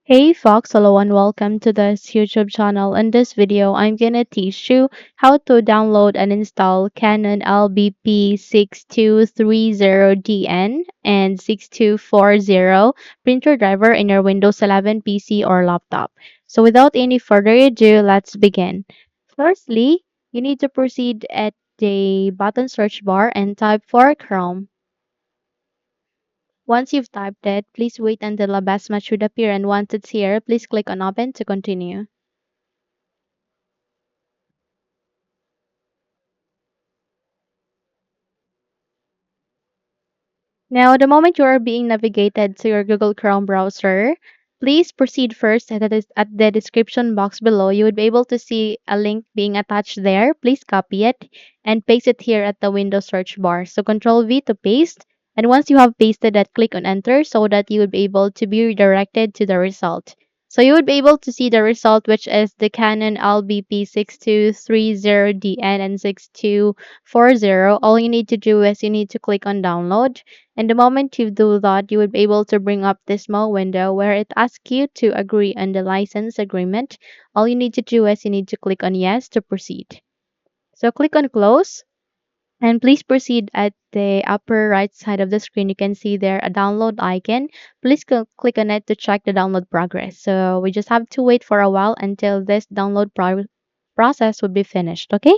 Hey Fox, hello and welcome to this YouTube channel. In this video, I'm gonna teach you how to download and install Canon LBP 6230dn and 6240 printer driver in your Windows 11 PC or laptop. So without any further ado, let's begin. Firstly, you need to proceed at the button search bar and type for Chrome. Once you've typed it, please wait until a best match should appear, and once it's here, please click on Open to continue. Now, the moment you are being navigated to your Google Chrome browser, please proceed first at the description box below. You would be able to see a link being attached there. Please copy it and paste it here at the Windows search bar. So Control V to paste. And once you have pasted that, click on enter so that you would be able to be redirected to the result. So you would be able to see the result, which is the Canon LBP 6230dn and 6240. All you need to do is you need to click on download, and the moment you do that, you would be able to bring up this small window where it asks you to agree on the license agreement. All you need to do is you need to click on yes to proceed. So click on close and please proceed at the upper right side of the screen. You can see there a download icon. Please click on it to check the download progress. So we just have to wait for a while until this download process will be finished. Okay.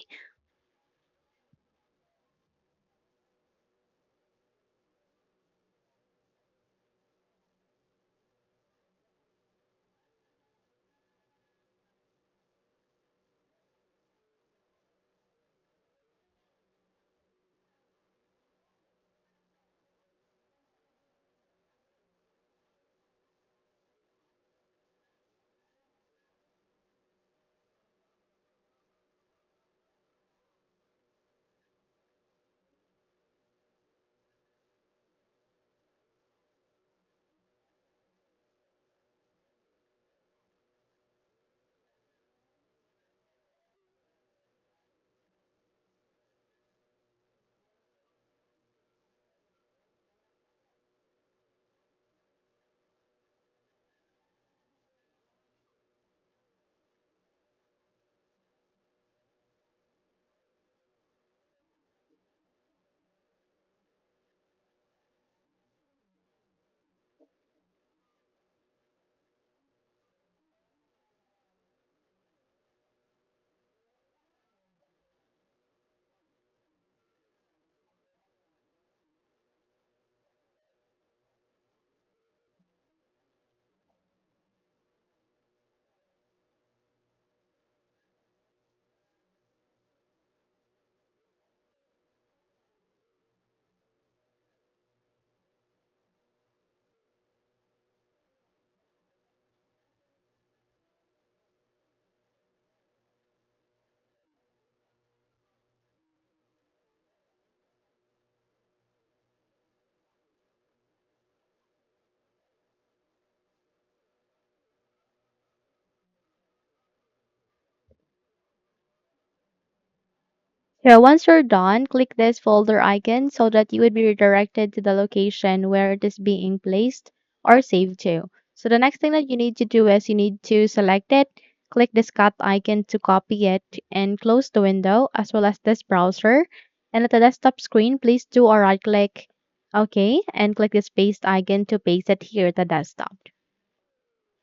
So once you're done, click this folder icon so that you would be redirected to the location where it is being placed or saved to. So the next thing that you need to do is you need to select it, click this cut icon to copy it and close the window as well as this browser. And at the desktop screen, please do a right click, OK, and click this paste icon to paste it here at the desktop.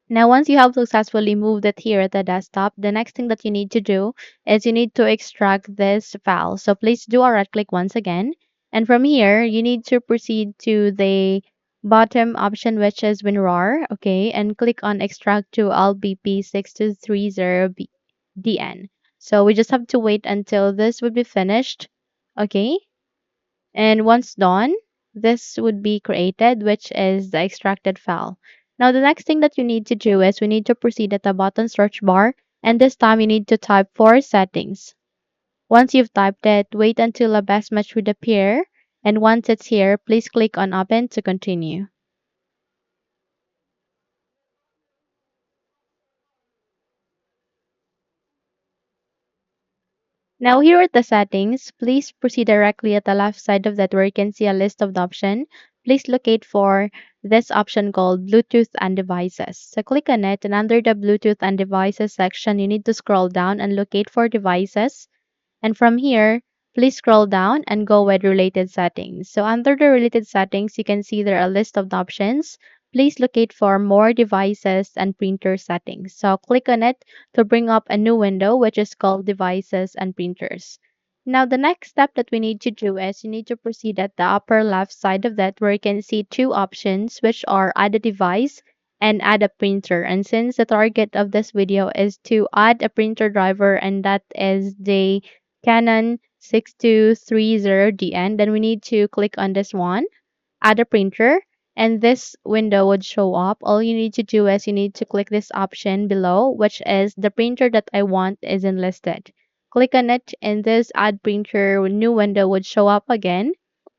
Now, once you have successfully moved it here at the desktop, the next thing that you need to do is you need to extract this file. So please do a right click once again. And from here, you need to proceed to the bottom option, which is WinRAR, okay, and click on extract to LBP6230dn. So we just have to wait until this would be finished, okay? And once done, this would be created, which is the extracted file. Now, the next thing that you need to do is we need to proceed at the bottom search bar, and this time you need to type for settings. Once you've typed it, wait until a best match would appear, and once it's here, please click on open to continue. Now here at the settings, please proceed directly at the left side of that where you can see a list of the option. Please locate for this option called Bluetooth and devices. So click on it, and under the Bluetooth and devices section, you need to scroll down and locate for devices. And from here, please scroll down and go with related settings. So under the related settings, you can see there are a list of options. Please locate for more devices and printer settings. So click on it to bring up a new window, which is called devices and printers. Now, the next step that we need to do is you need to proceed at the upper left side of that where you can see two options, which are add a device and add a printer. And since the target of this video is to add a printer driver, and that is the Canon 6230dn, then we need to click on this one, add a printer, and this window would show up. All you need to do is you need to click this option below, which is the printer that I want isn't listed. Click on it, and this add printer new window would show up again.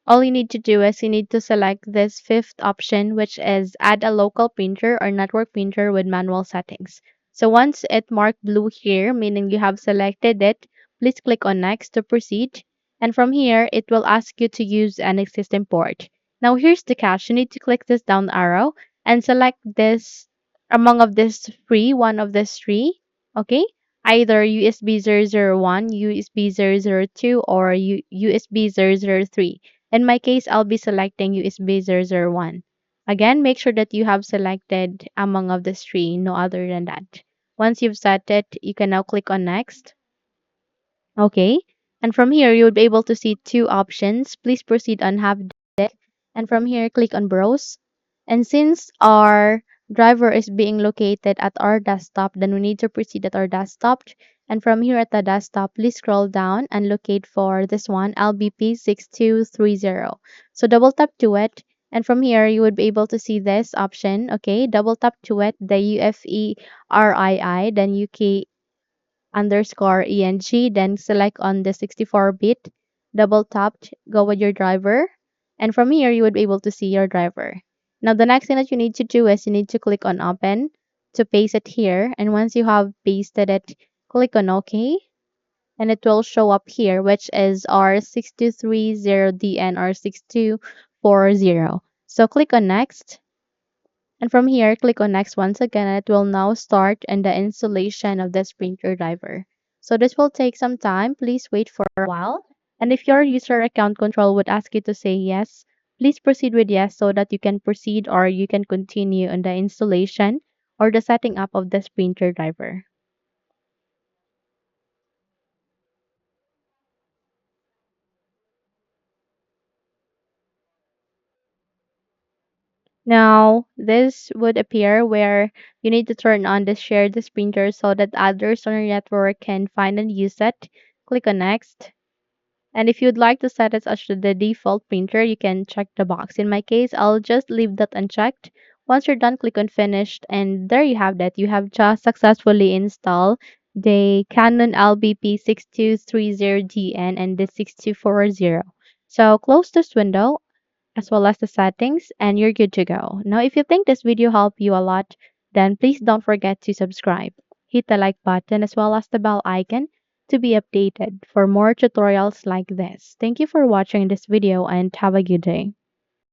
All you need to do is you need to select this fifth option, which is add a local printer or network printer with manual settings. So once it marked blue here, meaning you have selected it, please click on next to proceed. And from here, it will ask you to use an existing port. Now here's the catch. You need to click this down arrow and select this among of this three, one of this three. Okay? Either USB 001, USB 002, or USB 003. In my case, I'll be selecting USB 001. Again, make sure that you have selected among of these three, no other than that. Once you've set it, you can now click on next. Okay. And from here, you would be able to see two options. Please proceed on have it. And from here, click on browse. And since our driver is being located at our desktop, then we need to proceed at our desktop. And from here at the desktop, please scroll down and locate for this one, LBP 6230. So double tap to it. And from here, you would be able to see this option. Okay, double tap to it, the UFERII, then UK_ENG, then select on the 64-bit, double tap, go with your driver, and from here you would be able to see your driver. Now the next thing that you need to do is you need to click on open to paste it here, and once you have pasted it, click on OK, and it will show up here, which is our 6230dn or 6240. So click on next. And from here, click on next once again, and it will now start in the installation of this printer driver. So this will take some time. Please wait for a while. And if your user account control would ask you to say yes, please proceed with yes so that you can proceed or you can continue in the installation or the setting up of this printer driver. Now, this would appear where you need to turn on the share this printer so that others on your network can find and use it. Click on next. And if you'd like to set it as the default printer, you can check the box. In my case, I'll just leave that unchecked. Once you're done, click on finished, and there you have that. You have just successfully installed the Canon LBP 6230dn and the 6240. So close this window as well as the settings, and you're good to go. Now, if you think this video helped you a lot, then please don't forget to subscribe. Hit the like button as well as the bell icon to be updated for more tutorials like this. Thank you for watching this video and have a good day.